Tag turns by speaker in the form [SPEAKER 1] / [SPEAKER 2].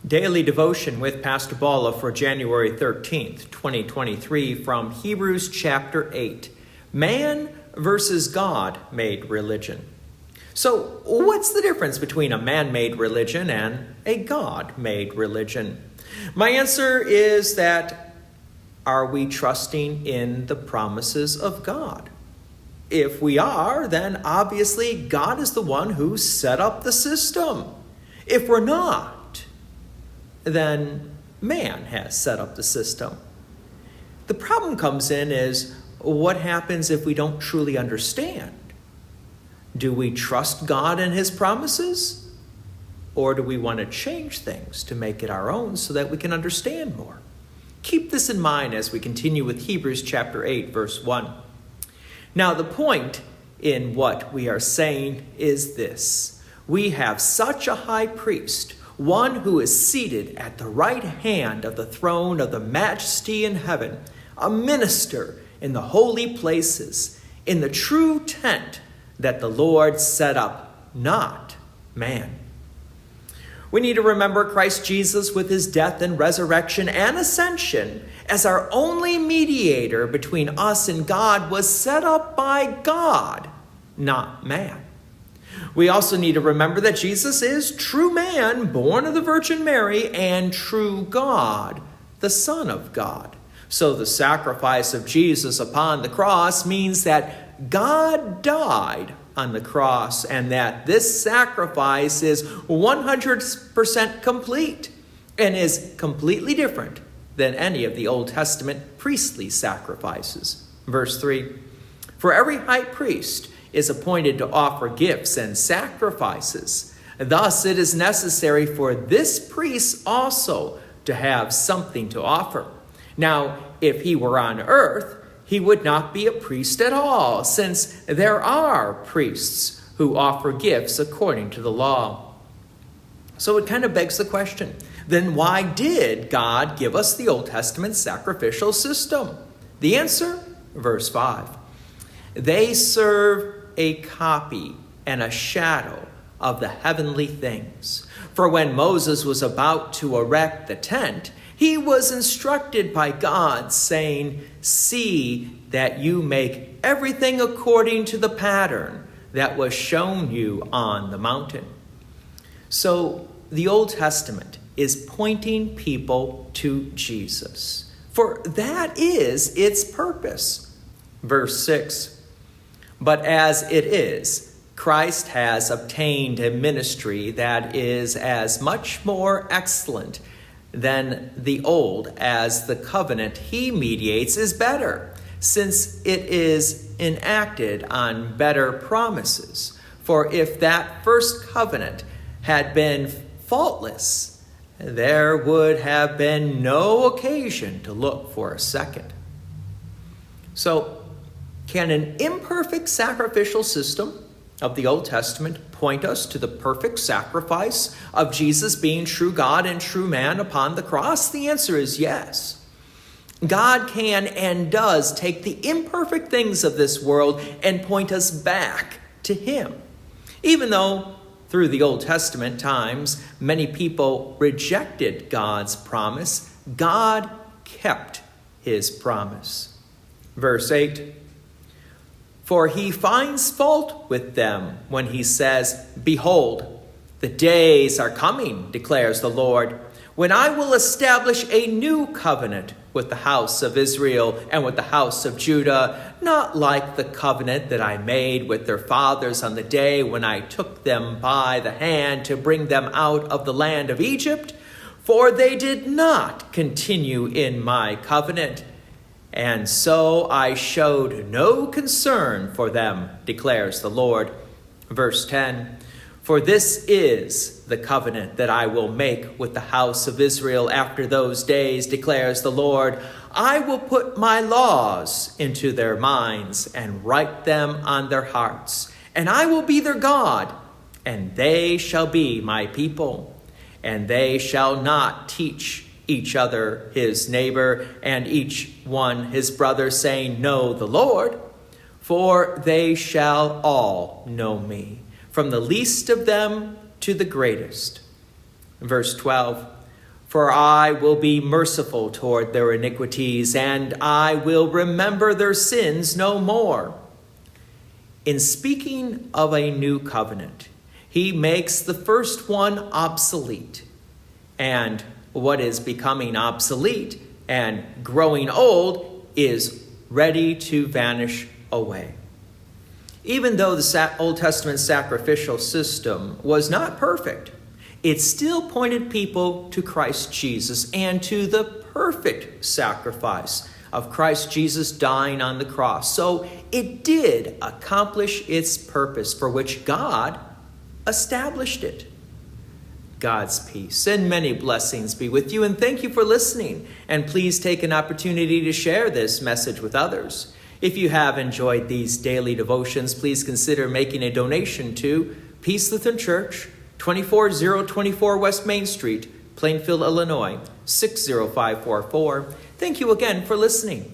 [SPEAKER 1] Daily Devotion with Pastor Balla for January 13th, 2023 from Hebrews chapter 8. Man versus God-made religion. So, what's the difference between a man-made religion and a God-made religion? My answer is that, are we trusting in the promises of God? If we are, then obviously God is the one who set up the system. If we're not, then man has set up the system. The problem comes in is, what happens if we don't truly understand? Do we trust God and his promises? Or do we want to change things to make it our own so that we can understand more? Keep this in mind as we continue with Hebrews chapter 8, verse 1. Now, the point in what we are saying is this: we have such a high priest, one who is seated at the right hand of the throne of the majesty in heaven, a minister in the holy places, in the true tent that the Lord set up, not man. We need to remember Christ Jesus with his death and resurrection and ascension as our only mediator between us and God was set up by God, not man. We also need to remember that Jesus is true man, born of the Virgin Mary, and true God, the Son of God. So the sacrifice of Jesus upon the cross means that God died on the cross, and that this sacrifice is 100% complete and is completely different than any of the Old Testament priestly sacrifices. Verse 3, for every high priest is appointed to offer gifts and sacrifices. Thus it is necessary for this priest also to have something to offer. Now, if he were on earth, he would not be a priest at all, since there are priests who offer gifts according to the law. So it kind of begs the question, then why did God give us the Old Testament sacrificial system? The answer, verse 5. They serve a copy and a shadow of the heavenly things. For when Moses was about to erect the tent, he was instructed by God, saying, see that you make everything according to the pattern that was shown you on the mountain. So the Old Testament is pointing people to Jesus, for that is its purpose. Verse 6, but as it is, Christ has obtained a ministry that is as much more excellent than the old, as the covenant he mediates is better, since it is enacted on better promises. For if that first covenant had been faultless, there would have been no occasion to look for a second. So, can an imperfect sacrificial system of the Old Testament point us to the perfect sacrifice of Jesus being true God and true man upon the cross? The answer is yes. God can and does take the imperfect things of this world and point us back to him. Even though through the Old Testament times many people rejected God's promise, God kept his promise. Verse 8, for he finds fault with them when he says, behold, the days are coming, declares the Lord, when I will establish a new covenant with the house of Israel and with the house of Judah, not like the covenant that I made with their fathers on the day when I took them by the hand to bring them out of the land of Egypt, for they did not continue in my covenant. And so I showed no concern for them, declares the Lord. Verse 10, for this is the covenant that I will make with the house of Israel after those days, declares the Lord. I will put my laws into their minds and write them on their hearts. And I will be their God, and they shall be my people. And they shall not teach each other his neighbor, and each one his brother, saying, know the Lord, for they shall all know me, from the least of them to the greatest. Verse 12, For I will be merciful toward their iniquities, and I will remember their sins no more. In speaking of a new covenant, he makes the first one obsolete. And what is becoming obsolete and growing old is ready to vanish away. Even though the Old Testament sacrificial system was not perfect, it still pointed people to Christ Jesus and to the perfect sacrifice of Christ Jesus dying on the cross. So it did accomplish its purpose for which God established it. God's peace and many blessings be with you, and thank you for listening. And please take an opportunity to share this message with others. If you have enjoyed these daily devotions, please consider making a donation to Peace Lutheran Church, 24024 West Main Street, Plainfield, Illinois, 60544. Thank you again for listening.